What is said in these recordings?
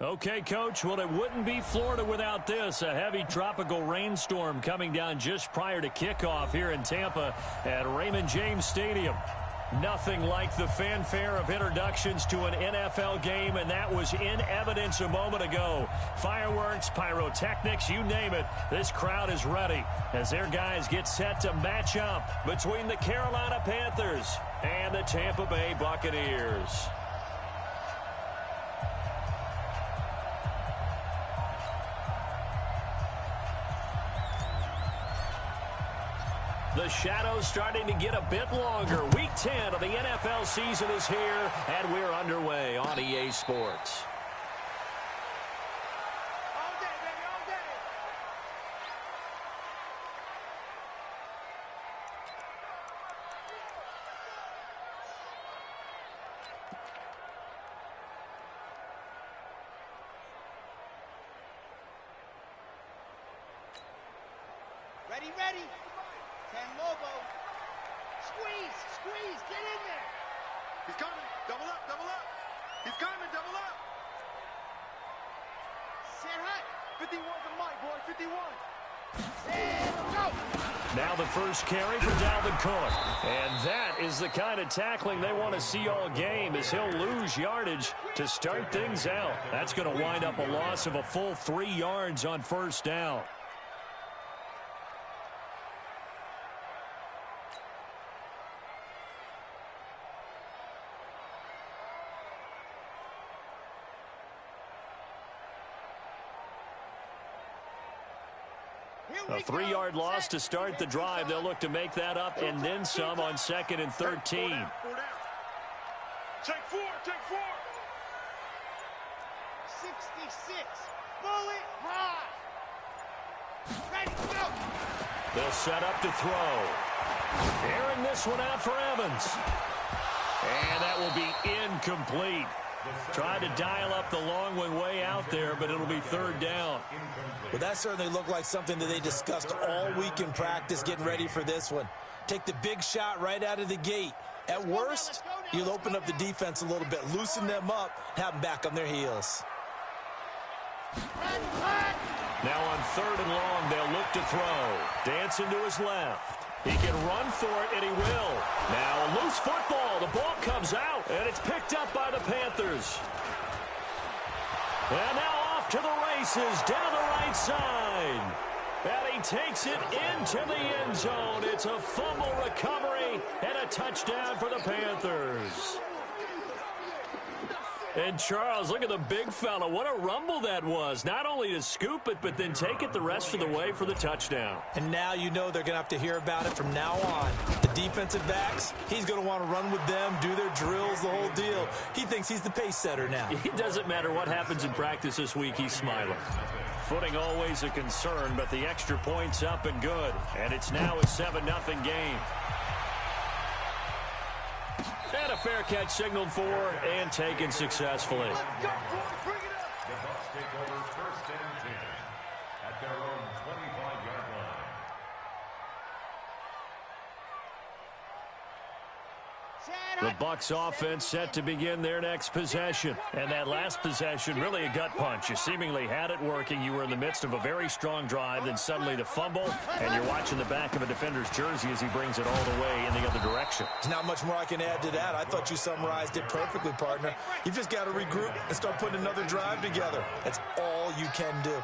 Okay, Coach, well, it wouldn't be Florida without this. A heavy tropical rainstorm coming down just prior to kickoff here in Tampa at Raymond James Stadium. Nothing like the fanfare of introductions to an NFL game, and that was in evidence a moment ago. Fireworks, pyrotechnics, you name it. This crowd is ready as their guys get set to match up between the Carolina Panthers and the Tampa Bay Buccaneers. The shadow's starting to get a bit longer. Week 10 of the NFL season is here, and we're underway on EA Sports. All day, baby, all day. Ready, ready. 10 Lobo. Squeeze, squeeze, get in there. He's coming. Double up, double up. He's coming, double up. Set hot. 51 to Mike, boy, 51. Set, go. Now the first carry for Dalvin Cook. And that is the kind of tackling they want to see all game, as he'll lose yardage to start things out. That's going to wind up a loss of a full 3 yards on first down. A 3-yard loss to start the drive. They'll look to make that up and then some on 2nd and 13. Take 4, take 4. 66. Bullet high. Ready, go. They'll set up to throw. Airing this one out for Evans. And that will be incomplete. Tried to dial up the long one way out there, but it'll be 3rd down. Well, that certainly looked like something that they discussed all week in practice, getting ready for this one. Take the big shot right out of the gate. At worst, you'll open up the defense a little bit, loosen them up, have them back on their heels. Now on 3rd and long, they'll look to throw. Dancing to his left. He can run for it, and he will. Now a loose football. The ball comes out, and it's picked up by the Panthers. And now off to the races down the right side. And he takes it into the end zone. It's a fumble recovery and a touchdown for the Panthers. And Charles, look at the big fella. What a rumble that was. Not only to scoop it, but then take it the rest of the way for the touchdown. And now you know they're going to have to hear about it from now on. The defensive backs, he's going to want to run with them, do their drills, the whole deal. He thinks he's the pace setter now. It doesn't matter what happens in practice this week, he's smiling. Footing always a concern, but the extra point's up and good. And it's now a 7-0 game. And a fair catch signaled for and taken successfully. The Bucs take over 1st and 10 at their own 25-yard line. The Bucs offense set to begin their next possession. And that last possession, really a gut punch. You seemingly had it working. You were in the midst of a very strong drive. Then suddenly the fumble, and you're watching the back of a defender's jersey as he brings it all the way in the other direction. There's not much more I can add to that. I thought you summarized it perfectly, partner. You've just got to regroup and start putting another drive together. That's all you can do.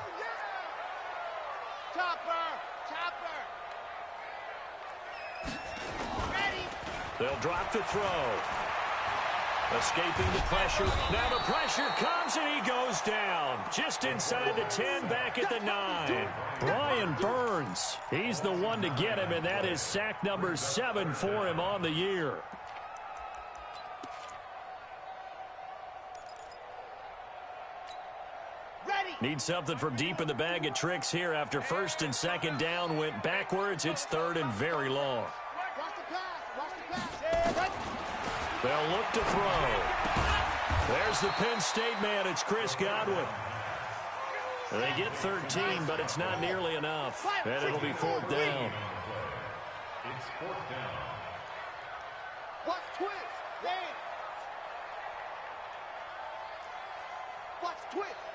Chopper, chopper. Ready. They'll drop the throw. Escaping the pressure. Now the pressure comes and he goes down. Just inside the 10, back at the 9. Brian Burns. He's the one to get him, and that is sack number 7 for him on the year. Ready. Need something from deep in the bag of tricks here after 1st and 2nd down went backwards. It's 3rd and very long. Watch the pass, watch the pass. They'll look to throw. There's the Penn State man. It's Chris Godwin. They get 13, but it's not nearly enough. And it'll be 4th down. It's 4th down. Watch twist. Dance. Watch twist.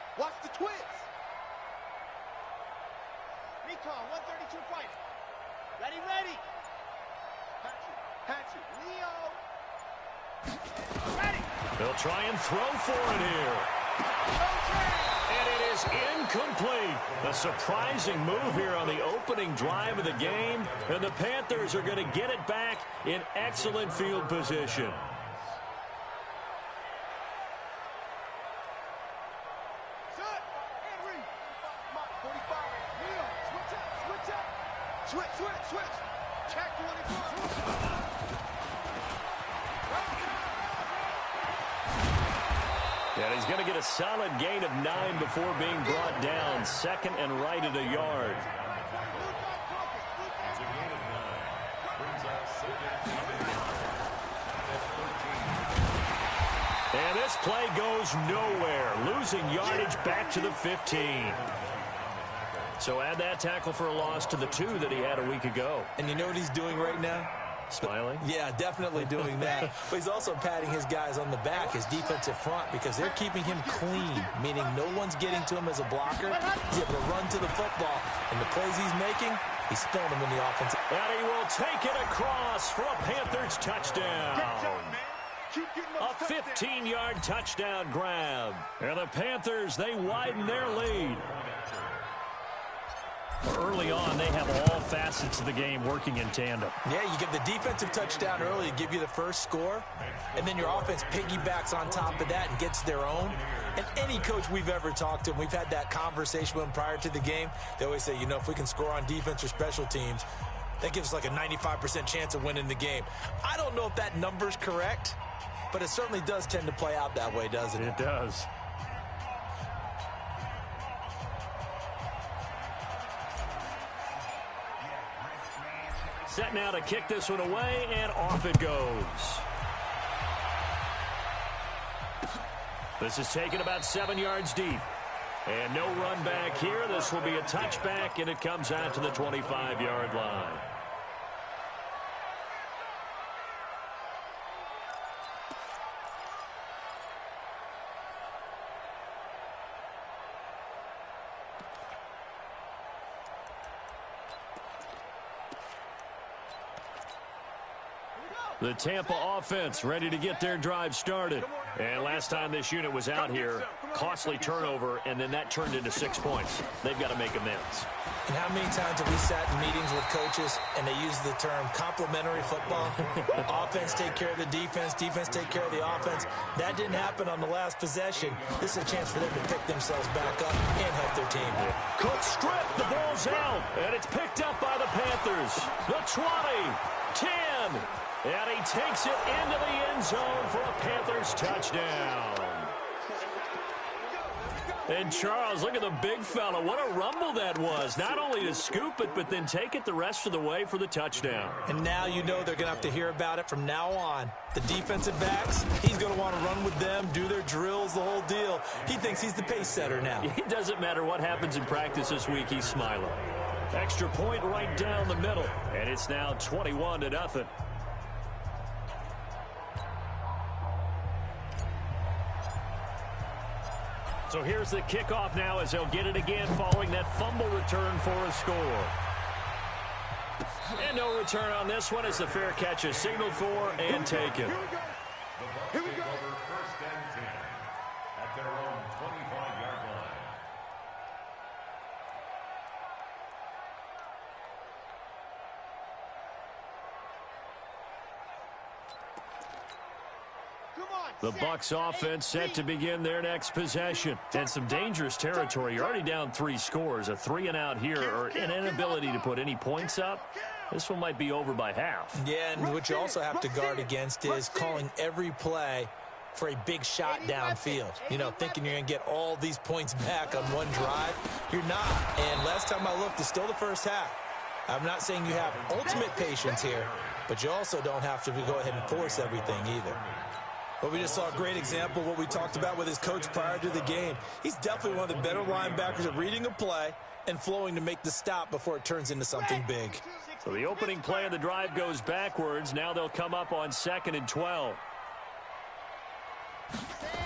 Watch him fight. Ready, ready. Hatchet. Leo. Ready. They'll try and throw for it here. And it is incomplete. A surprising move here on the opening drive of the game. And the Panthers are going to get it back in excellent field position. Set. And read. 45. Leo. Switch up. Switch. Check 24. And he's going to get a solid gain of 9 before being brought down. Second and right at a yard. It's a gain of 9. Brings up second and 13. And this play goes nowhere. Losing yardage back to the 15. So add that tackle for a loss to the 2 that he had a week ago. And you know what he's doing right now? Smiling? Yeah, definitely doing that. But he's also patting his guys on the back, his defensive front, because they're keeping him clean, meaning no one's getting to him as a blocker. He's able to run to the football. And the plays he's making, he's throwing them in the offense. And he will take it across for a Panthers touchdown. A 15-yard touchdown grab. And the Panthers, they widen their lead. Early on, they have all facets of the game working in tandem. Yeah, you get the defensive touchdown early to give you the first score, and then your offense piggybacks on top of that and gets their own. And any coach we've ever talked to, and we've had that conversation with them prior to the game, they always say, you know, if we can score on defense or special teams, that gives us like a 95% chance of winning the game. I don't know if that number's correct, but it certainly does tend to play out that way, doesn't it? It does. Set now to kick this one away, and off it goes. This is taken about 7 yards deep. And no run back here. This will be a touchback, and it comes out to the 25-yard line. The Tampa offense ready to get their drive started. And last time this unit was out here, costly turnover, and then that turned into 6 points. They've got to make amends. And how many times have we sat in meetings with coaches and they use the term complementary football? Offense take care of the defense, defense take care of the offense. That didn't happen on the last possession. This is a chance for them to pick themselves back up and help their team. Cook strip, the ball's out, and it's picked up by the Panthers. The 20, 10, and he takes it into the end zone for a Panthers touchdown. And Charles, look at the big fella. What a rumble that was. Not only to scoop it, but then take it the rest of the way for the touchdown. And now you know they're going to have to hear about it from now on. The defensive backs, he's going to want to run with them, do their drills, the whole deal. He thinks he's the pace setter now. It doesn't matter what happens in practice this week, he's smiling. Extra point right down the middle. And it's now 21-0. So here's the kickoff now as they'll get it again following that fumble return for a score. And no return on this one as the fair catch is signaled for and taken. The Bucs take over first and 10 at their own 25-yard line. The Bucs offense set to begin their next possession. And some dangerous territory. You're already down 3 scores. A 3-and-out here or an inability to put any points up. This one might be over by half. Yeah, and what you also have to guard against is calling every play for a big shot downfield. You know, thinking you're going to get all these points back on one drive. You're not. And last time I looked, it's still the first half. I'm not saying you have ultimate patience here, but you also don't have to go ahead and force everything either. But we just saw a great example of what we talked about with his coach prior to the game. He's definitely one of the better linebackers at reading a play and flowing to make the stop before it turns into something big. So the opening play of the drive goes backwards. Now they'll come up on 2nd and 12.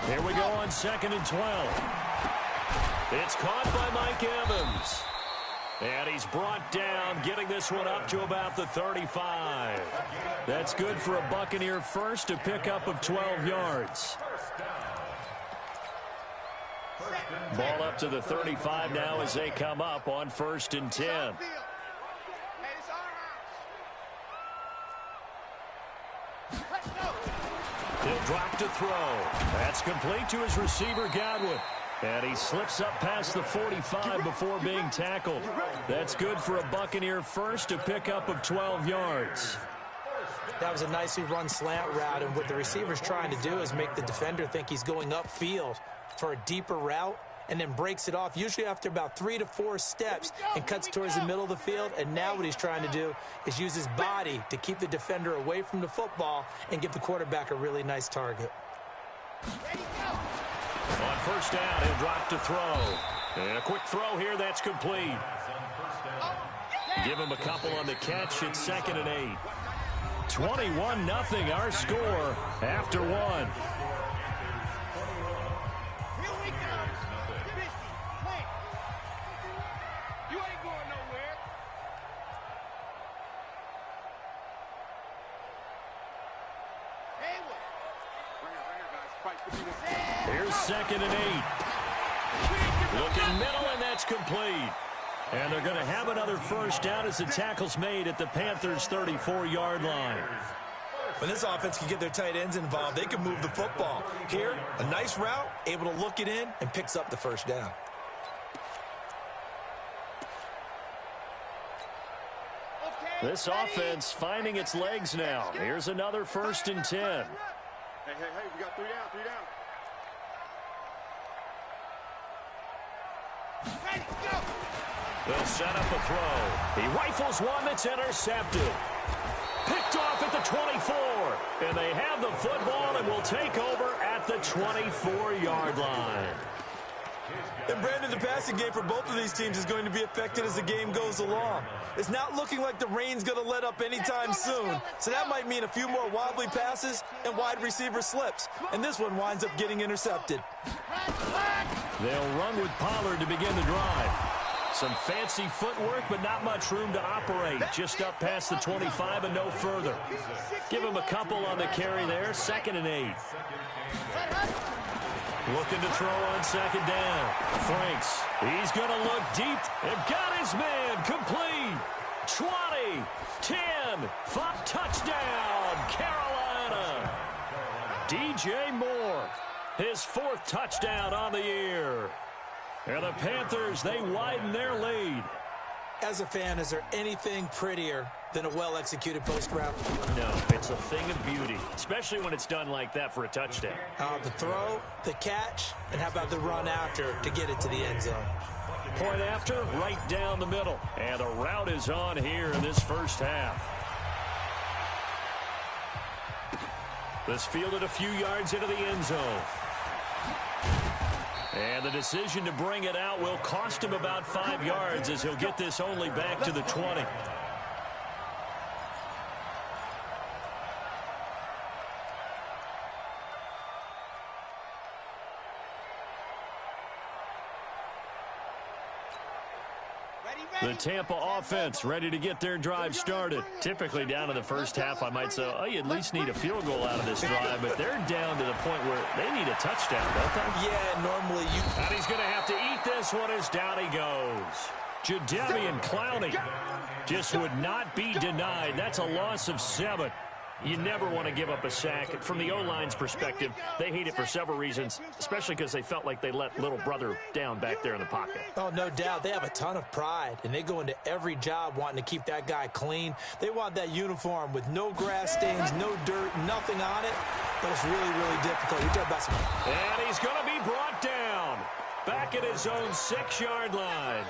Here we go on 2nd and 12. It's caught by Mike Evans. And he's brought down, getting this one up to about the 35. That's good for a Buccaneer first, a pickup of 12 yards. Ball up to the 35 now as they come up on 1st and 10. He'll drop to throw. That's complete to his receiver, Godwin. And he slips up past the 45 before being tackled. That's good for a Buccaneer first, a pickup of 12 yards. That was a nicely run slant route, and what the receiver's trying to do is make the defender think he's going upfield for a deeper route, and then breaks it off, usually after about 3 to 4 steps, and cuts towards the middle of the field. And now what he's trying to do is use his body to keep the defender away from the football and give the quarterback a really nice target. On 1st down, he'll drop to throw. And a quick throw here, that's complete. Give him a couple on the catch. It's 2nd and 8. 21-0 our score after 1. Here we go. You ain't going nowhere. Here's 2nd and 8. Looking middle, and that's complete. And they're going to have another 1st down as the tackle's made at the Panthers' 34-yard line. When this offense can get their tight ends involved, they can move the football. Here, a nice route, able to look it in, and picks up the 1st down. This offense finding its legs now. Here's another 1st and 10. Hey, we got 3 down, 3 down. Ready, go! They'll set up a throw. He rifles one that's intercepted. Picked off at the 24. And they have the football and will take over at the 24-yard line. And Brandon, the passing game for both of these teams is going to be affected as the game goes along. It's not looking like the rain's going to let up anytime soon. So that might mean a few more wobbly passes and wide receiver slips. And this one winds up getting intercepted. They'll run with Pollard to begin the drive. Some fancy footwork, but not much room to operate. Just up past the 25 and no further. Give him a couple on the carry there. 2nd and 8. Looking to throw on 2nd down. Franks, he's going to look deep and got his man complete. 20, 10, 5, touchdown, Carolina. DJ Moore, his 4th touchdown on the year. And the Panthers, they widen their lead. As a fan, is there anything prettier than a well-executed post route? No, it's a thing of beauty, especially when it's done like that for a touchdown. The throw, the catch, and how about the run after to get it to the end zone? Point after, right down the middle. And the route is on here in this 1st half. This fielded a few yards into the end zone. And the decision to bring it out will cost him about 5 yards as he'll get this only back to the 20. The Tampa offense ready to get their drive started. Typically down in the 1st half, I might say, oh, you at least need a field goal out of this drive, but they're down to the point where they need a touchdown, don't they? Yeah, normally you... And he's going to have to eat this one as down he goes. Jadeveon Clowney just would not be denied. That's a loss of 7. You never want to give up a sack. From the O-line's perspective, they hate it for several reasons, especially because they felt like they let little brother down back there in the pocket. Oh, no doubt. They have a ton of pride, and they go into every job wanting to keep that guy clean. They want that uniform with no grass stains, no dirt, nothing on it. That was really, really difficult. You talk about some... And he's going to be brought down back at his own 6-yard line.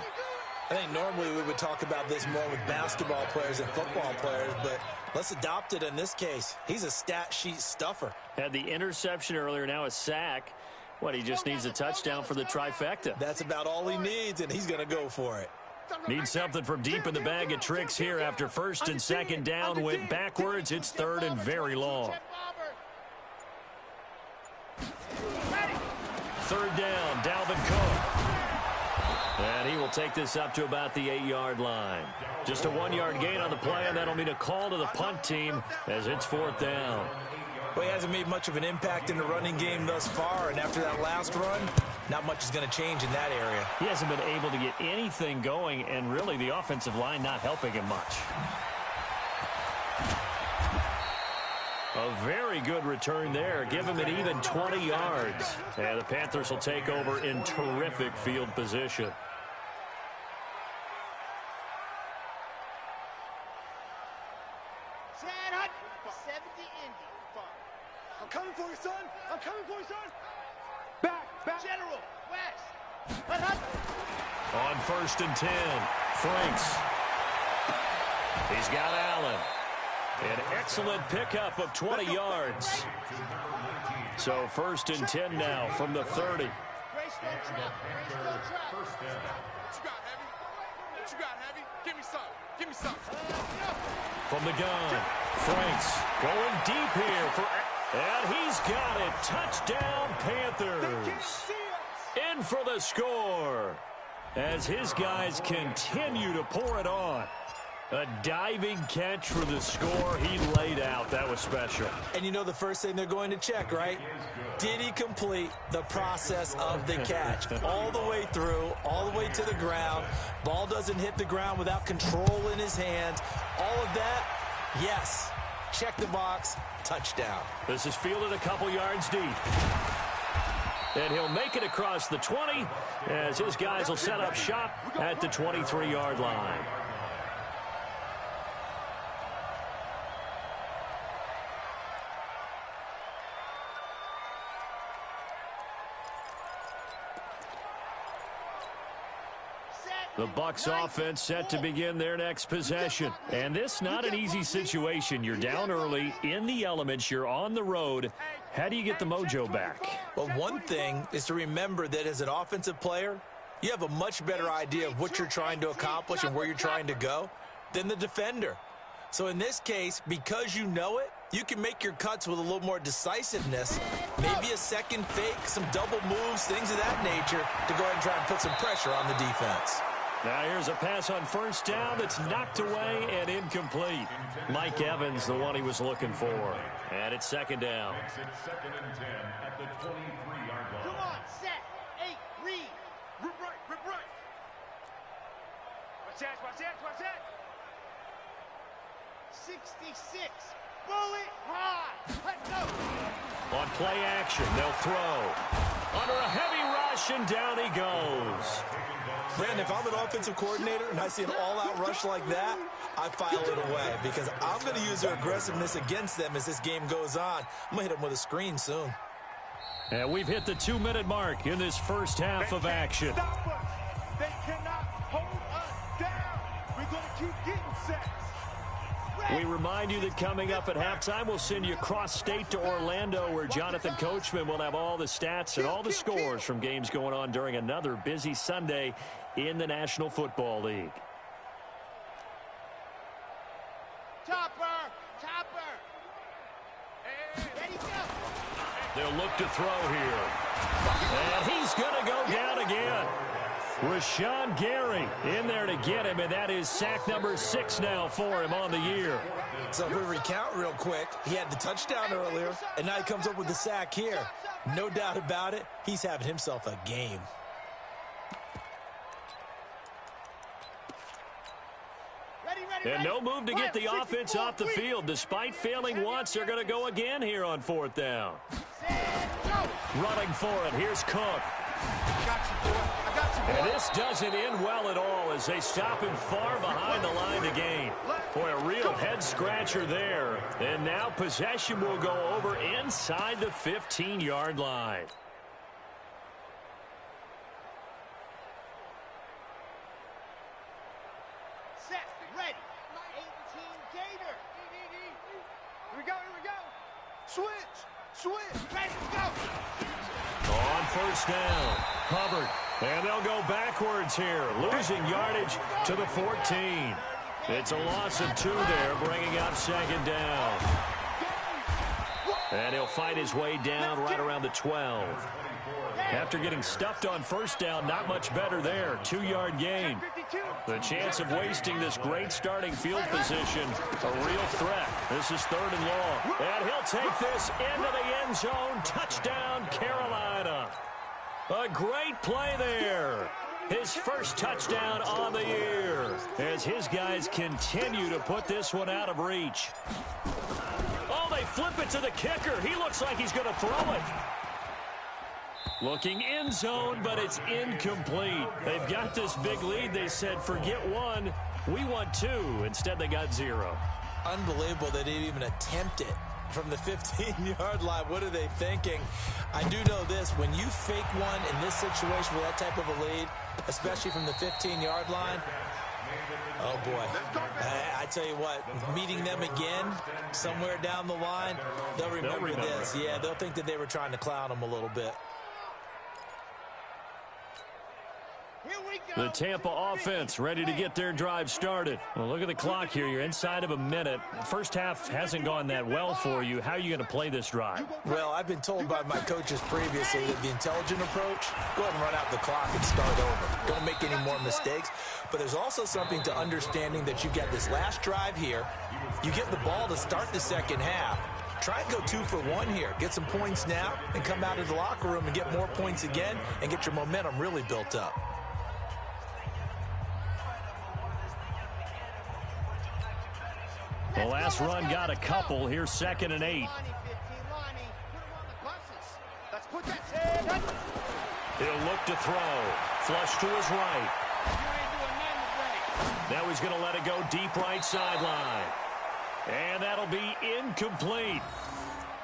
I think normally we would talk about this more with basketball players and football players, but let's adopt it in this case. He's a stat sheet stuffer. Had the interception earlier, now a sack. What, he just needs a touchdown for the trifecta. That's about all he needs, and he's going to go for it. Needs something from deep in the bag of tricks here after 1st and 2nd down. Went backwards. It's 3rd and very long. 3rd down, Dalvin Cook. And he will take this up to about the 8-yard line. Just a 1-yard gain on the play, and that'll mean a call to the punt team as it's 4th down. Well, he hasn't made much of an impact in the running game thus far, and after that last run, not much is going to change in that area. He hasn't been able to get anything going, and really the offensive line not helping him much. A very good return there. Give him an even 20 yards. And the Panthers will take over in terrific field position. I'm coming for you, son. I'm coming for you, son. Back. General, west. On 1st and 10, Franks. He's got Allen. An excellent pickup of 20 yards. So 1st and 10 now from the 30. What you got, Heavy? Give me some. From the gun, Franks going deep here and he's got it. Touchdown, Panthers. In for the score as his guys continue to pour it on. A diving catch for the score he laid out. That was special. And you know the first thing they're going to check, right? Did he complete the process of the catch? All the way through, all the way to the ground. Ball doesn't hit the ground without control in his hands. All of that, yes. Check the box, touchdown. This is fielded a couple yards deep. And he'll make it across the 20 as his guys will set up shop at the 23-yard line. The Bucs offense set to begin their next possession. And this not an easy situation. You're down early, in the elements, you're on the road. How do you get the mojo back? Well, one thing is to remember that as an offensive player, you have a much better idea of what you're trying to accomplish and where you're trying to go than the defender. So in this case, because you know it, you can make your cuts with a little more decisiveness, maybe a second fake, some double moves, things of that nature to go ahead and try and put some pressure on the defense. Now here's a pass on 1st down that's knocked away and incomplete. Mike Evans, the one he was looking for. And it's 2nd down. It's 2nd and 10 at the 23-yard line. Come on, set, 8, read. Rip right. Watch that. 66. Bullet high. Let's go. On play action, they'll throw. Under a heavy rush, and down he goes. Brandon, if I'm an offensive coordinator and I see an all-out rush like that, I file it away because I'm going to use their aggressiveness against them as this game goes on. I'm going to hit them with a screen soon. And we've hit the 2-minute mark in this first half of action. Stop us. They cannot hold us down. We're going to keep getting sacks. We remind you that coming up at halftime, we'll send you cross-state to Orlando, where Jonathan Coachman will have all the stats and all the scores from games going on during another busy Sunday in the National Football League. Topper. Hey, ready, go. They'll look to throw here. And he's going to go down again. Rashawn Gary in there to get him, and that is sack number 6 now for him on the year. So if we recount real quick, he had the touchdown earlier, and now he comes up with the sack here. No doubt about it, he's having himself a game. And no move to get the offense off the field. Despite failing once, they're going to go again here on 4th down. Running for it, here's Cook. And this doesn't end well at all as they stop him far behind the line to gain. Boy, a real head-scratcher there. And now possession will go over inside the 15-yard line. Set, ready. 18 Gator. Here we go. Switch. Ready, go. On 1st down, Hubbard. And they'll go backwards here, losing yardage to the 14. It's a loss of 2 there, bringing up 2nd down. And he'll fight his way down right around the 12. After getting stuffed on first down, not much better there. 2-yard gain. The chance of wasting this great starting field position, a real threat. This is 3rd and long. And he'll take this into the end zone. Touchdown, Carolina. A great play there. His first touchdown on the year as his guys continue to put this one out of reach. Oh, they flip it to the kicker. He looks like he's going to throw it. Looking end zone, but it's incomplete. They've got this big lead. They said, forget one. We want 2. Instead, they got 0. Unbelievable they didn't even attempt it from the 15-yard line. What are they thinking? I do know this. When you fake one in this situation with that type of a lead, especially from the 15-yard line, oh, boy. I tell you what, meeting them again somewhere down the line, they'll remember this. Yeah, they'll think that they were trying to clown them a little bit. The Tampa offense ready to get their drive started. Well, look at the clock here. You're inside of a minute. First half hasn't gone that well for you. How are you going to play this drive? Well, I've been told by my coaches previously that the intelligent approach, go ahead and run out the clock and start over. Don't make any more mistakes. But there's also something to understanding that you've got this last drive here. You get the ball to start the second half. Try and go 2 for 1 here. Get some points now and come out of the locker room and get more points again and get your momentum really built up. The last run got a couple. Here's 2nd and 8. He'll look to throw. Flush to his right. Now he's going to let it go deep right sideline. And that'll be incomplete.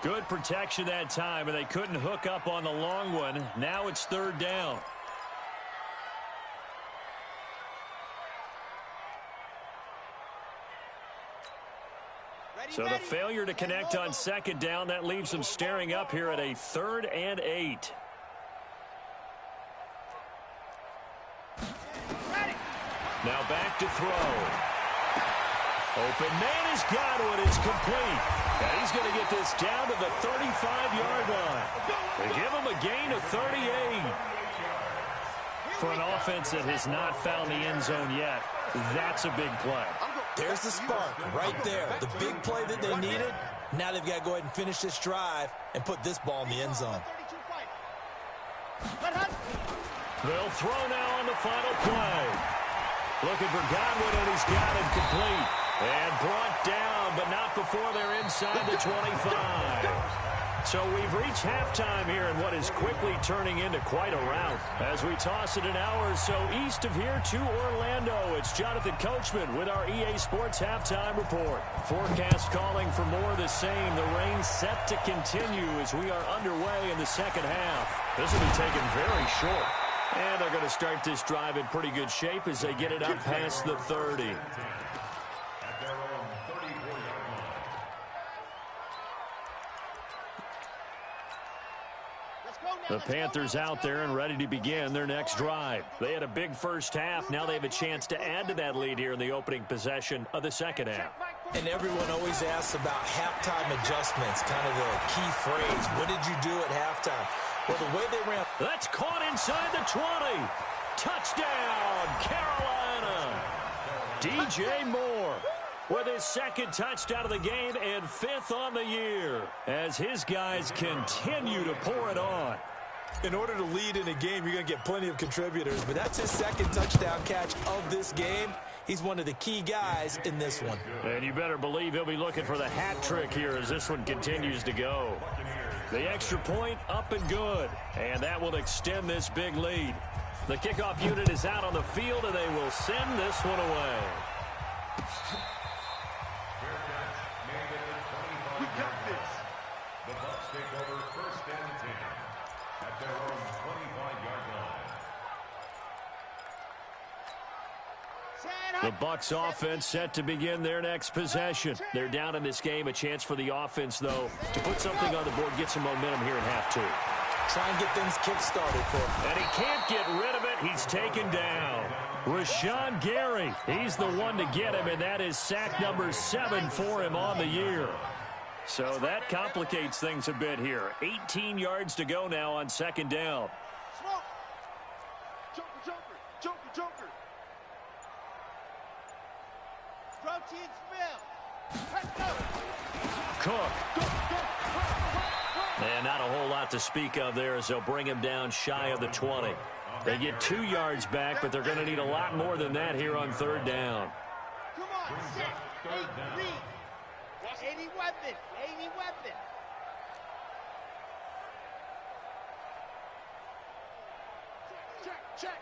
Good protection that time, and they couldn't hook up on the long one. Now it's 3rd down. So the failure to connect on 2nd down, that leaves them staring up here at a 3rd and 8. Now back to throw. Open man has got it. It's complete. And he's going to get this down to the 35-yard line. They give him a gain of 38. For an offense that has not found the end zone yet, that's a big play. There's the spark right there. The big play that they needed. Now they've got to go ahead and finish this drive and put this ball in the end zone. They'll throw now on the final play. Looking for Godwin, and he's got it complete. And brought down, but not before they're inside the 25. So we've reached halftime here in what is quickly turning into quite a rout. As we toss it an hour or so east of here to Orlando, it's Jonathan Coachman with our EA Sports Halftime Report. Forecast calling for more of the same. The rain set to continue as we are underway in the second half. This will be taken very short. And they're going to start this drive in pretty good shape as they get it up past the 30. The Panthers out there and ready to begin their next drive. They had a big first half. Now they have a chance to add to that lead here in the opening possession of the second half. And everyone always asks about halftime adjustments, kind of the key phrase. What did you do at halftime? Well, the way they ran. That's caught inside the 20. Touchdown, Carolina. DJ Moore with his 2nd touchdown of the game and 5th on the year as his guys continue to pour it on. In order to lead in a game, you're going to get plenty of contributors, but that's his 2nd touchdown catch of this game. He's one of the key guys in this one. And you better believe he'll be looking for the hat trick here as this one continues to go. The extra point up and good, and that will extend this big lead. The kickoff unit is out on the field, and they will send this one away. We got this. The Bucs take over 1st and 10 at their own 25-yard line. The Bucs offense set to begin their next possession. They're down in this game. A chance for the offense, though, to put something on the board, get some momentum here in half 2. Try and get things kick-started for him. And he can't get rid of it. He's taken down. Rashawn Gary, he's the one to get him, and that is sack number 7 for him on the year. So that complicates things a bit here. 18 yards to go now on second down. Smoke. Joker. Protein spill. Let's go. Cook. And not a whole lot to speak of there as they'll bring him down shy of the 20. They get 2 yards back, but they're going to need a lot more than that here on third down. Come on, set. Read. Any weapon. Check.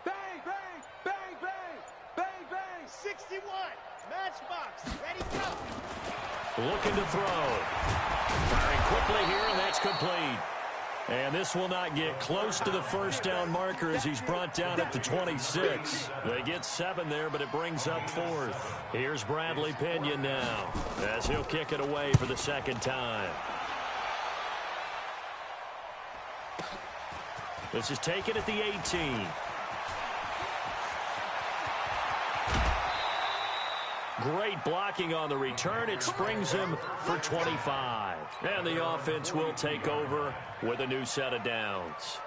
Bang. 61. Matchbox. Ready, go. Looking to throw. Firing quickly here, and that's complete. And this will not get close to the first down marker as he's brought down at the 26. They get 7 there, but it brings up 4th. Here's Bradley Pinion now as he'll kick it away for the second time. This is taken at the 18. Great blocking on the return. It springs him for 25. And the offense will take over with a new set of downs.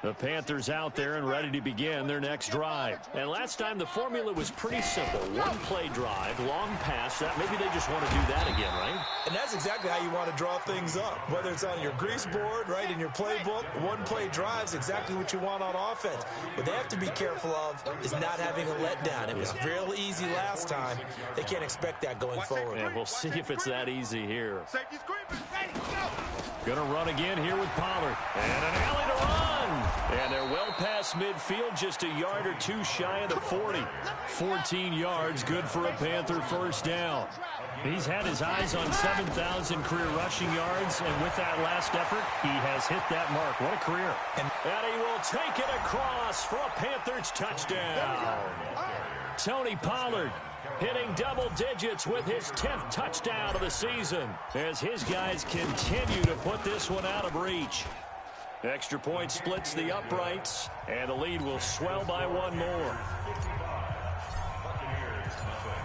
The Panthers out there and ready to begin their next drive. And last time the formula was pretty simple. One play drive, long pass. That maybe they just want to do that again, right? And that's exactly how you want to draw things up. Whether it's on your grease board, right, in your playbook, one play drive is exactly what you want on offense. What they have to be careful of is not having a letdown. It was real easy last time. They can't expect that going forward. And we'll see if it's that easy here. Safety's creeping. Ready, go. Gonna run again here with Pollard. And an alley to run. And they're well past midfield, just a yard or two shy of the 40. 14 yards, good for a Panther first down. He's had his eyes on 7,000 career rushing yards, and with that last effort, he has hit that mark. What a career. And he will take it across for a Panthers touchdown. Tony Pollard hitting double digits with his 10th touchdown of the season as his guys continue to put this one out of reach. Extra point splits the uprights, and the lead will swell by one more.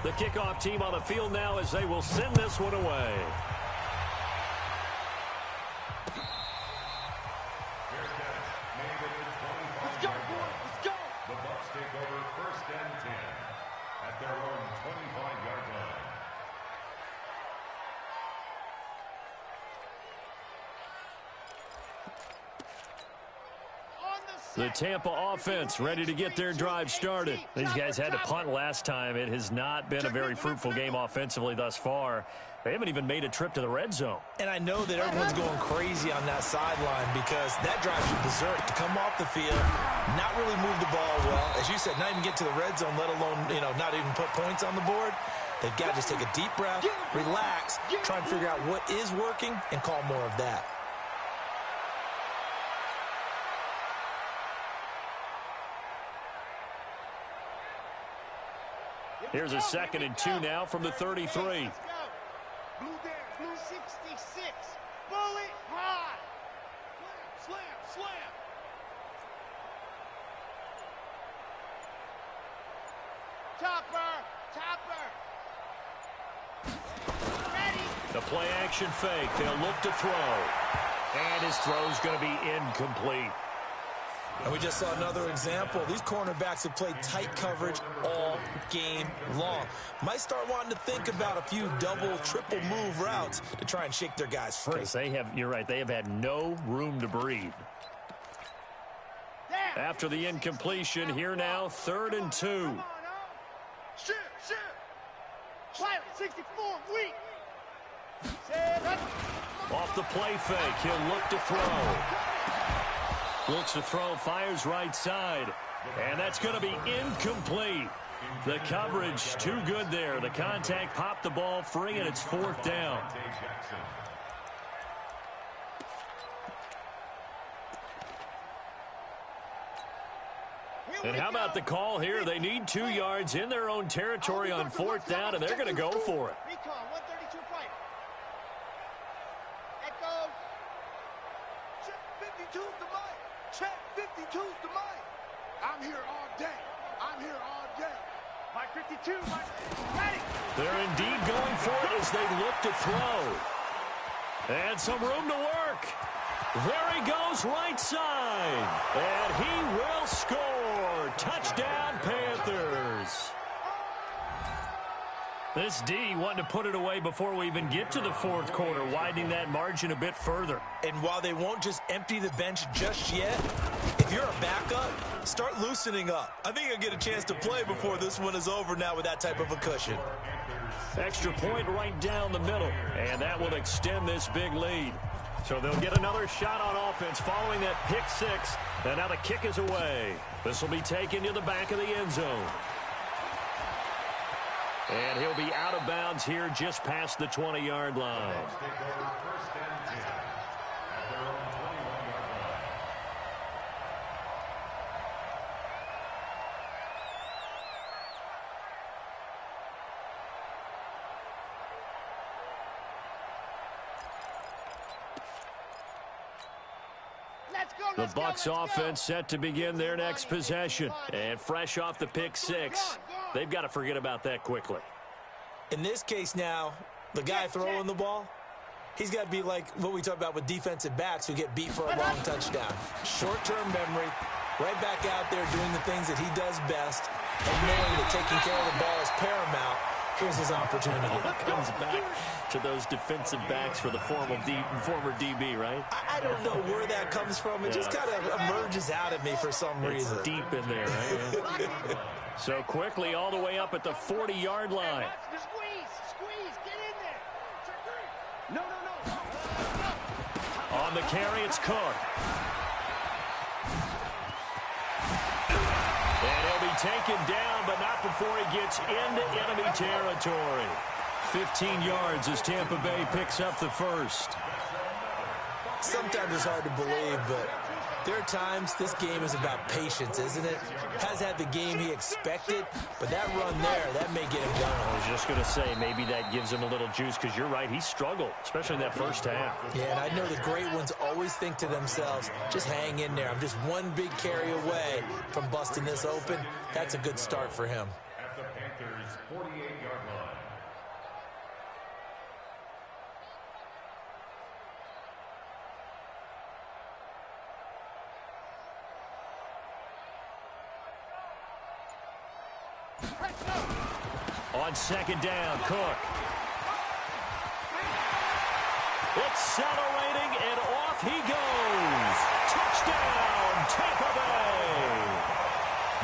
The kickoff team on the field now as they will send this one away. Let's go, boys. Let's go. The Bucs take over 1st and 10 at their own 25-yard line. The Tampa offense ready to get their drive started. These guys had to punt last time. It has not been a very fruitful game offensively thus far. They haven't even made a trip to the red zone. And I know that everyone's going crazy on that sideline because that drive you berserk to come off the field, not really move the ball well. As you said, not even get to the red zone, let alone, not even put points on the board. They've got to just take a deep breath, relax, try and figure out what is working and call more of that. Here's a 2nd and 2 now from the 33. Blue there, blue 66. Bullet high. Slam. Topper. Ready. The play action fake. They'll look to throw. And his throw's going to be incomplete. And we just saw another example. These cornerbacks have played tight coverage all game long. Might start wanting to think about a few double, triple move routes to try and shake their guys free. You're right, they have had no room to breathe. After the incompletion, here now, 3rd and 2. Shit. Pilot 64, weak. Set up. Off the play fake, he'll look to throw. Looks to throw, fires right side. And that's going to be incomplete. The coverage too good there. The contact popped the ball free, and it's 4th down. And how about the call here? They need 2 yards in their own territory on 4th down, and they're going to go for it. Recon 132 fight. Echo 52's the mic. Check, 52's the mic. I'm here all day. I'm here all day. Mike 52, Mike, ready. They're indeed going for it as they look to throw. And some room to work. There he goes, right side. And he will score. Touchdown, Panthers. This D wanting to put it away before we even get to the fourth quarter, widening that margin a bit further. And while they won't just empty the bench just yet, if you're a backup, start loosening up. I think you'll get a chance to play before this one is over now with that type of a cushion. Extra point right down the middle, and that will extend this big lead. So they'll get another shot on offense following that pick six, and now the kick is away. This will be taken to the back of the end zone. And he'll be out of bounds here just past the 20-yard line. The Bucs offense set to begin their next possession. And fresh off the pick six, they've got to forget about that quickly. In this case now, the guy throwing the ball, he's got to be like what we talk about with defensive backs who get beat for a long touchdown. Short-term memory, right back out there doing the things that he does best, and knowing that taking care of the ball is paramount. Here's his opportunity. Comes back to those defensive backs for the former DB, right? I don't know where that comes from. It just kind of emerges out of me for some reason. It's deep in there, right? So quickly all the way up at the 40-yard line. Squeeze, get in there. No. On the carry, it's Cook. And he'll be taken down, but not before he gets into enemy territory. 15 yards as Tampa Bay picks up the first. Sometimes it's hard to believe, but there are times this game is about patience, isn't it? Has had the game he expected, but that run there, that may get him going. I was just going to say, maybe that gives him a little juice, because you're right, he struggled, especially in that first half. Yeah, and I know the great ones always think to themselves, just hang in there. I'm just one big carry away from busting this open. That's a good start for him. At the Panthers' 48-yard line. On second down, Cook. Accelerating, and off he goes. Touchdown, Tampa Bay.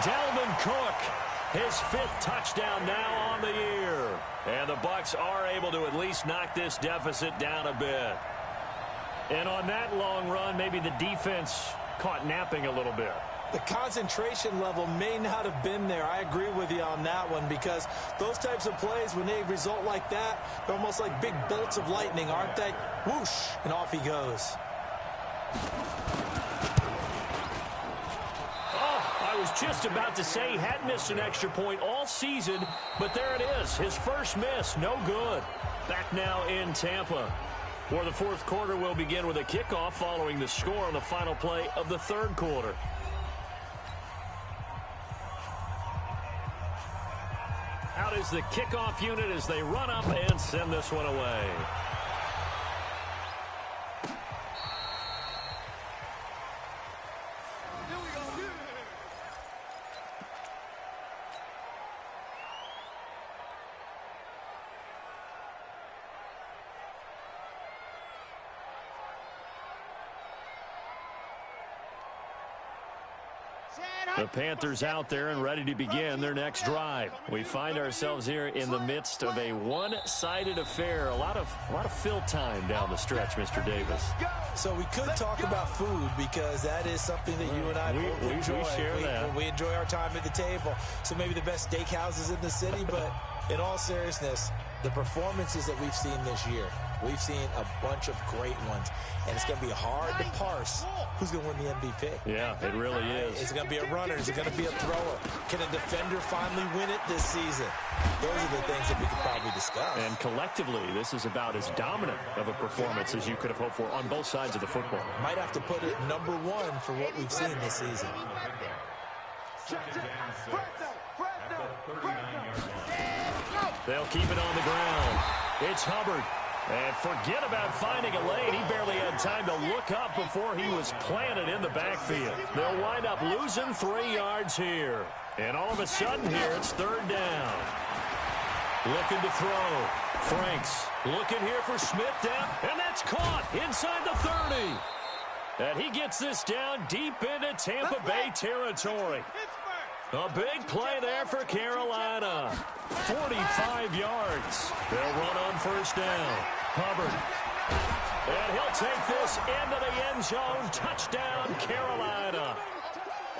Dalvin Cook, his fifth touchdown now on the year. And the Bucs are able to at least knock this deficit down a bit. And on that long run, maybe the defense caught napping a little bit. The concentration level may not have been there. I agree with you on that one, because those types of plays, when they result like that, they're almost like big bolts of lightning, aren't they? Whoosh, and off he goes. Oh, I was just about to say he had missed an extra point all season, but there it is. His first miss, no good. Back now in Tampa. For the fourth quarter, we'll begin with a kickoff following the score on the final play of the third quarter. Out is the kickoff unit as they run up and send this one away. The Panthers out there and ready to begin their next drive. We find ourselves here in the midst of a one-sided affair. A lot of fill time down the stretch, Mr. Davis. So we could talk about food, because that is something that you and I both enjoy. We share that. We enjoy our time at the table. So maybe the best steakhouses in the city, but In all seriousness, the performances that we've seen this year, we've seen a bunch of great ones, and it's going to be hard to parse who's going to win the MVP. Yeah, it really is. Is it going to be a runner? Is it going to be a thrower? Can a defender finally win it this season? Those are the things that we could probably discuss. And collectively, this is about as dominant of a performance as you could have hoped for on both sides of the football. Might have to put it #1 for what we've seen this season. They'll keep it on the ground. It's Hubbard. And forget about finding a lane. He barely had time to look up before he was planted in the backfield. They'll wind up losing 3 yards here. And all of a sudden here, it's 3rd down. Looking to throw. Franks looking here for Smith down. And that's caught inside the 30. And he gets this down deep into Tampa Bay territory. A big play there for Carolina. 45 yards. They'll run on 1st down. Hubbard. And he'll take this into the end zone. Touchdown, Carolina.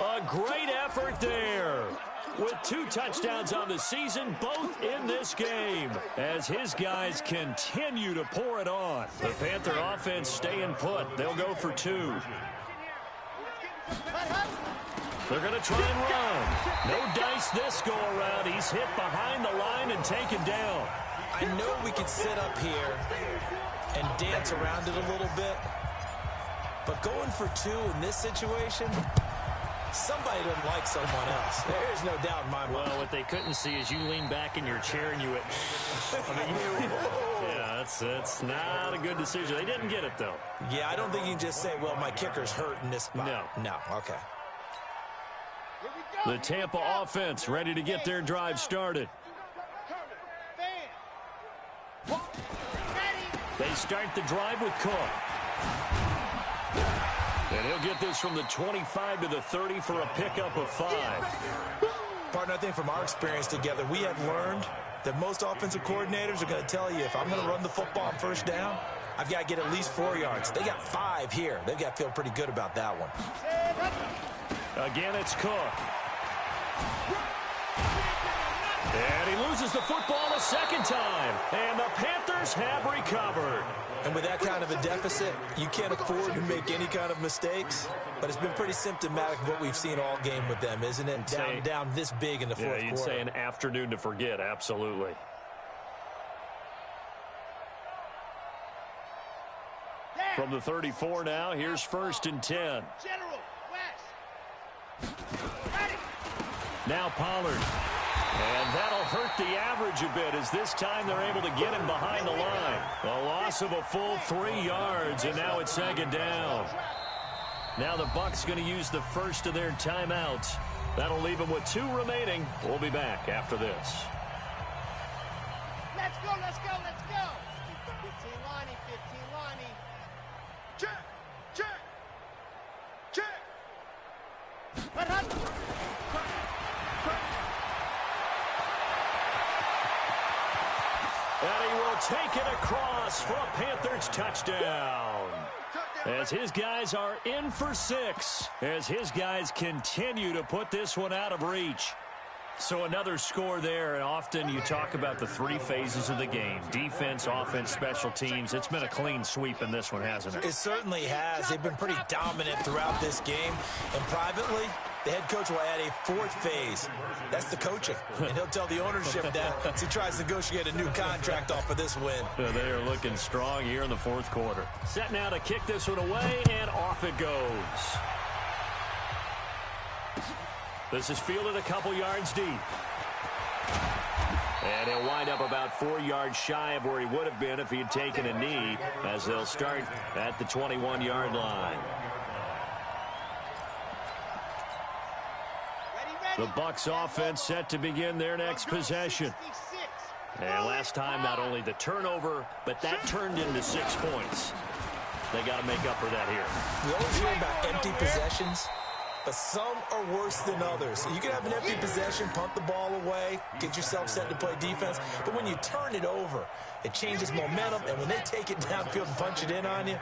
A great effort there. With 2 touchdowns on the season, both in this game, as his guys continue to pour it on. The Panther offense staying put. They'll go for 2. They're going to try and run. No dice this go around. He's hit behind the line and taken down. I know we could sit up here and dance around it a little bit, but going for 2 in this situation, somebody doesn't like someone else. There's no doubt in my mind. Well, what they couldn't see is you lean back in your chair and you went, yeah, that's not a good decision. They didn't get it, though. Yeah, I don't think you can just say, well, my kicker's hurt in this spot. No. Okay. The Tampa offense ready to get their drive started. They start the drive with Cook. And he'll get this from the 25 to the 30 for a pickup of 5. Partner, I think from our experience together, we have learned that most offensive coordinators are going to tell you, if I'm going to run the football on 1st down, I've got to get at least 4 yards. They got 5 here. They've got to feel pretty good about that one. Again, it's Cook. And he loses the football a 2nd time. And the Panthers have recovered. And with that kind of a deficit, you can't afford to make any kind of mistakes. But it's been pretty symptomatic of what we've seen all game with them, isn't it? Down this big in the 4th quarter. Yeah, you'd say an afternoon to forget, absolutely. From the 34 now, here's 1st and 10. Now Pollard. And that'll hurt the average a bit, as this time they're able to get him behind the line. A loss of a full 3 yards, and now it's 2nd down. Now the Bucs going to use the first of their timeouts. That'll leave them with 2 remaining. We'll be back after this. Let's go, let's go, let's go. 15 Lonnie, 15 Lonnie. Check, check, check. And he will take it across for a Panthers touchdown. As his guys are in for 6. As his guys continue to put this one out of reach. So another score there, and often you talk about the 3 phases of the game. Defense, offense, special teams. It's been a clean sweep in this one, hasn't it? It certainly has. They've been pretty dominant throughout this game. And privately, the head coach will add a 4th phase. That's the coaching. And he'll tell the ownership that as he tries to negotiate a new contract off of this win. They are looking strong here in the 4th quarter. Set now to kick this one away, and off it goes. This is fielded a couple yards deep. And he'll wind up about 4 yards shy of where he would have been if he had taken a knee, as they'll start at the 21-yard line. The Bucs offense set to begin their next possession. And last time, not only the turnover, but that turned into 6 points. They got to make up for that here. We always hear about empty possessions, but some are worse than others. You can have an empty possession, punt the ball away, get yourself set to play defense, but when you turn it over, it changes momentum, and when they take it downfield and punch it in on you,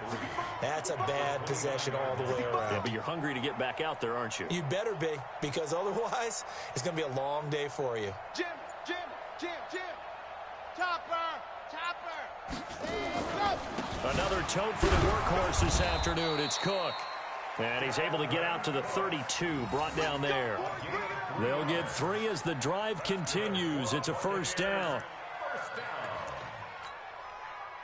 that's a bad possession all the way around. Yeah, but you're hungry to get back out there, aren't you? You better be, because otherwise, it's going to be a long day for you. Jim, Jim, Jim. Topper, topper. And go. Another tote for the workhorse this afternoon. It's Cook. And he's able to get out to the 32, brought down there. They'll get 3 as the drive continues. It's a first down.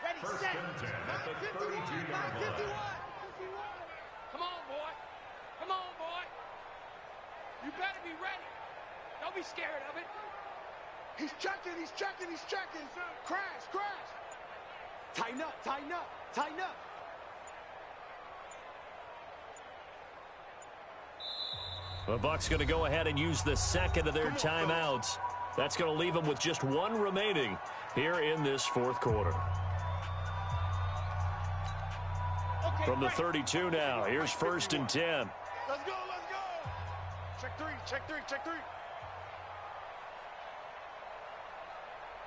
Ready, First set. and 10 at the 32-yard line. Come on, boy. Come on, boy. You better be ready. Don't be scared of it. He's checking, he's checking, he's checking. Crash, crash. Tighten up, tighten up, tighten up. The Bucs going to go ahead and use the second of their timeouts. That's going to leave them with just 1 remaining here in this fourth quarter. Okay, From the right. 32 now, here's first and 10. Let's go, let's go. Check 3, check 3, check 3.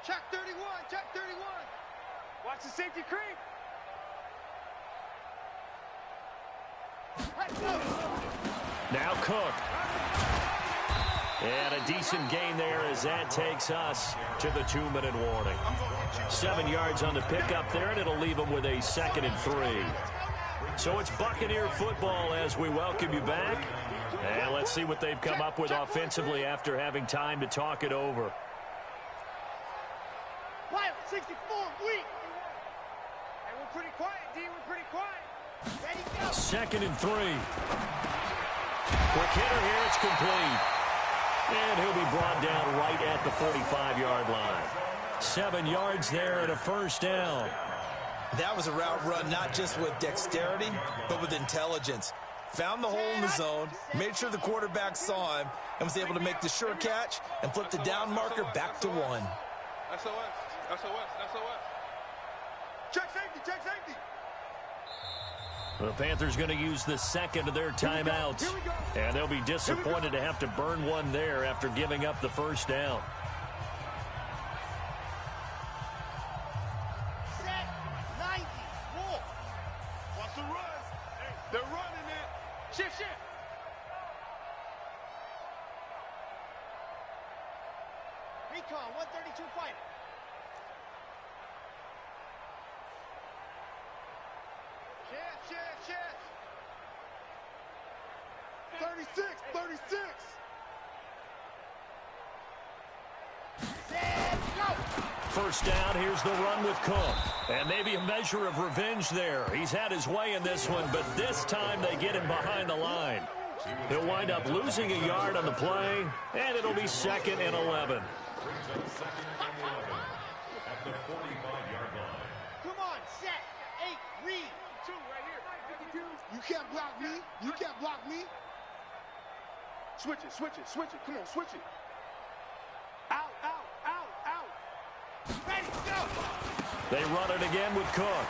Check 31, check 31. Watch the safety creep. Let's go. Now Cook. And a decent gain there as that takes us to the 2-minute warning. 7 yards on the pickup there, and it'll leave them with a 2nd and 3. So it's Buccaneer football as we welcome you back. And let's see what they've come up with offensively after having time to talk it over. Pilot 64, weak. Hey, we're pretty quiet, D. We're pretty quiet. Ready, go. 2nd and 3. Quick hitter here, it's complete. And he'll be brought down right at the 45-yard line. 7 yards there and a first down. That was a route run not just with dexterity, but with intelligence. Found the hole in the zone, made sure the quarterback saw him, and was able to make the sure catch and flip the down marker back to 1. SOS, SOS, SOS. Check safety, check safety. The Panthers going to use the second of their timeouts. And they'll be disappointed to have to burn one there after giving up the first down. Set, 90, walk. Watch the run. Hey, they're running it. Shift, shift. Recon, 132 fighter. Shift, shift, shift. 36, 36. Set, go. First down, here's the run with Cook. And maybe a measure of revenge there. He's had his way in this one, but this time they get him behind the line. He'll wind up losing a yard on the play, and it'll be 2nd and 11. At the 45-yard line. Come on, set, 8, read. 2 right here. You can't block me. You can't block me. Switch it, switch it, switch it. Come on, switch it. Out, out, out, out. Ready, go. They run it again with Cook.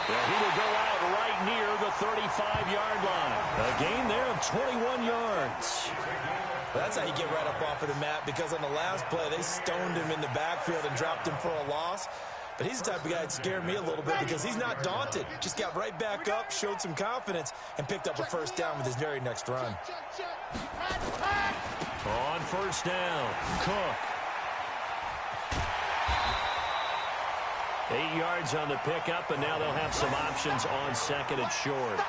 Yeah, he will go out right near the 35-yard line. A gain there of 21 yards. That's how you get right up off of the mat, because on the last play, they stoned him in the backfield and dropped him for a loss. But he's the type of guy that scared me a little bit because he's not daunted. Just got right back up, showed some confidence, and picked up a first down with his very next run. On first down, Cook. 8 yards on the pickup, and now they'll have some options on 2nd and short.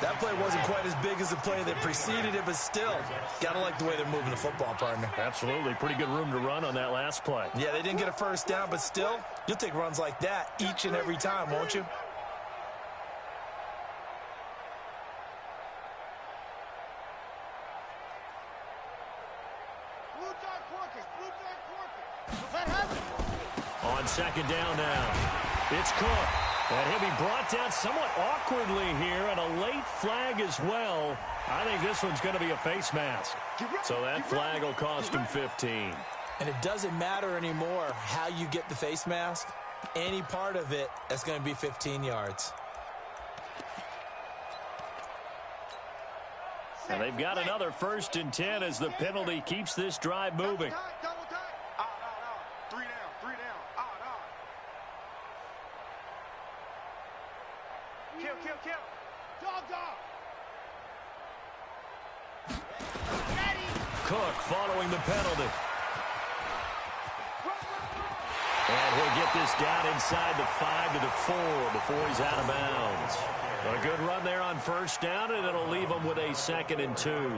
That play wasn't quite as big as the play that preceded it, but still, gotta like the way they're moving the football, partner. Absolutely. Pretty good room to run on that last play. Yeah, they didn't get a first down, but still, you'll take runs like that each and every time, won't you? On 2nd down now, it's Cook. And he'll be brought down somewhat awkwardly here, and a late flag as well. I think this one's going to be a face mask. So that flag will cost him 15. And it doesn't matter anymore how you get the face mask. Any part of it, that's going to be 15 yards. And they've got another 1st and 10 as the penalty keeps this drive moving. Kill. Dog. Ready. Cook following the penalty. And he'll get this down inside the 5 to the 4 before he's out of bounds. A good run there on first down, and it'll leave him with a 2nd and 2. 8 yards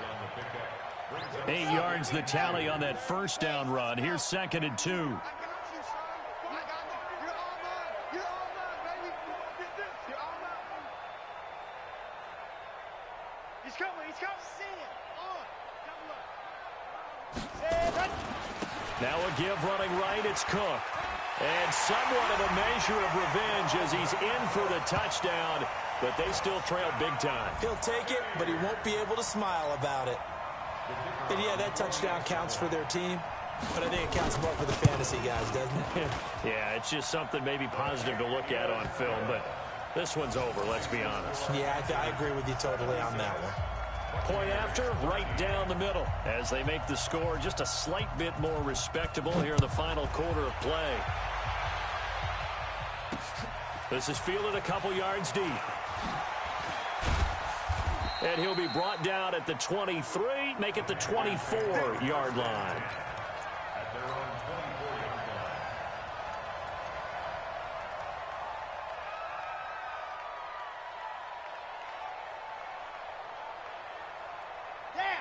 on the pickup. 8 yards the tally on that first down run. Here's 2nd and 2. Now a give running right, it's Cook. And somewhat of a measure of revenge as he's in for the touchdown, but they still trail big time. He'll take it, but he won't be able to smile about it. And yeah, that touchdown counts for their team, but I think it counts more for the fantasy guys, doesn't it? Yeah, it's just something maybe positive to look at on film, but this one's over, let's be honest. Yeah, I agree with you totally on that one. Point after, right down the middle, as they make the score just a slight bit more respectable here in the final quarter of play. This is fielded a couple yards deep. And he'll be brought down at the 23, make it the 24-yard line. At their own 24-yard line.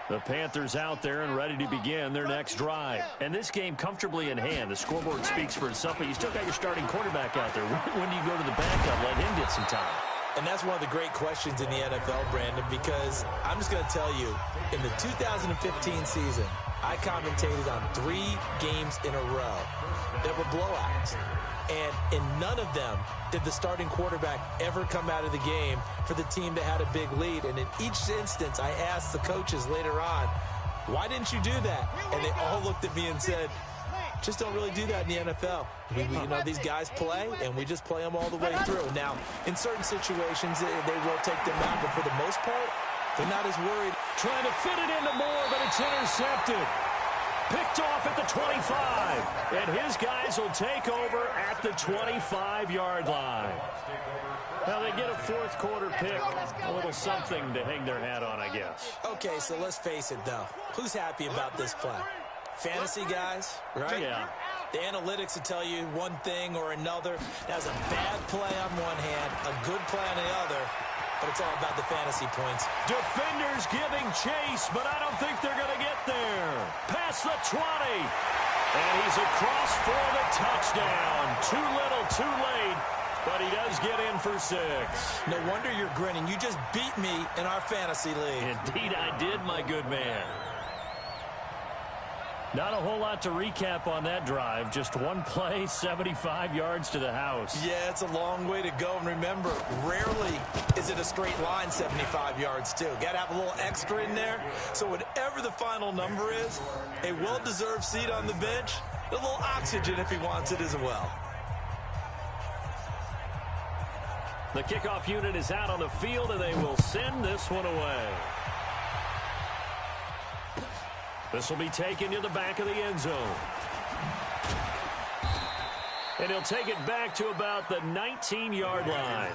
The Panthers out there and ready to begin their next drive. And this game comfortably in hand. The scoreboard speaks for itself, but you still got your starting quarterback out there. When do you go to the backup, let him get some time? And that's one of the great questions in the NFL, Brandon, because I'm just going to tell you, in the 2015 season, I commentated on 3 games in a row that were blowouts. And in none of them did the starting quarterback ever come out of the game for the team that had a big lead. And in each instance, I asked the coaches later on, why didn't you do that? And they all looked at me and said, just don't really do that in the NFL. You know, these guys play, and we just play them all the way through. Now, in certain situations, they will take them out, but for the most part, they're not as worried. Trying to fit it into Moore, but it's intercepted. Picked off at the 25. And his guys will take over at the 25-yard line. Now they get a fourth quarter pick. A little something to hang their hat on, I guess. Okay, so let's face it, though. Who's happy about this play? Fantasy guys, right? Yeah. The analytics will tell you one thing or another. That's a bad play on one hand, a good play on the other. But it's all about the fantasy points. Defenders giving chase, but I don't think they're going to get there. Past the 20. And he's across for the touchdown. Too little, too late. But he does get in for 6. No wonder you're grinning. You just beat me in our fantasy league. Indeed I did, my good man. Not a whole lot to recap on that drive. Just one play, 75 yards to the house. Yeah, it's a long way to go. And remember, rarely is it a straight line 75 yards, too. Got to have a little extra in there. So whatever the final number is, a well-deserved seat on the bench, a little oxygen if he wants it as well. The kickoff unit is out on the field, and they will send this one away. This will be taken to the back of the end zone. And he'll take it back to about the 19-yard line.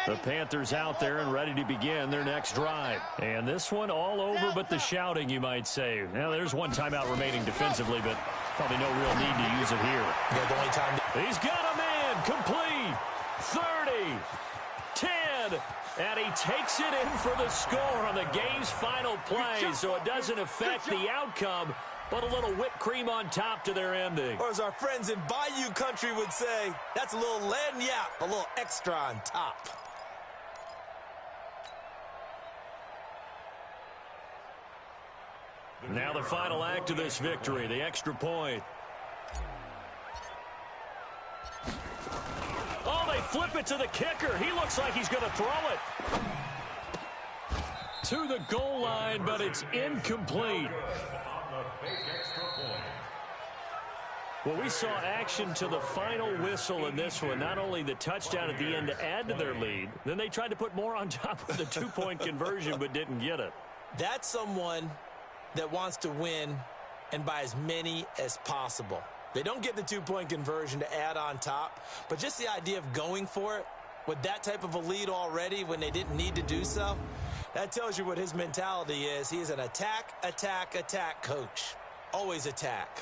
The Panthers out there and ready to begin their next drive. And this one all over but the shouting, you might say. Now, there's one timeout remaining defensively, but probably no real need to use it here. Yeah, the only time. He's got a man. Complete. 30. 10. And he takes it in for the score on the game's final play. So it doesn't affect the outcome, but a little whipped cream on top to their ending. Or as our friends in Bayou country would say, that's a little lagniappe, a little extra on top. Now the final act of this victory, the extra point. Oh, they flip it to the kicker. He looks like he's going to throw it to the goal line, but it's incomplete. Well, we saw action to the final whistle in this one. Not only the touchdown at the end to add to their lead, then they tried to put more on top of the two-point conversion but didn't get it. That's someone that wants to win and by as many as possible. They don't get the two-point conversion to add on top, but just the idea of going for it with that type of a lead already when they didn't need to do so, that tells you what his mentality is. He is an attack, attack, attack coach. Always attack.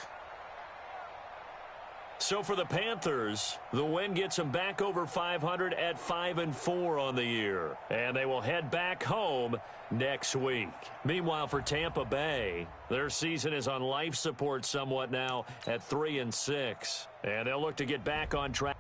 So for the Panthers, the win gets them back over 500 at 5-4 on the year. And they will head back home next week. Meanwhile, for Tampa Bay, their season is on life support somewhat now at 3-6. And they'll look to get back on track.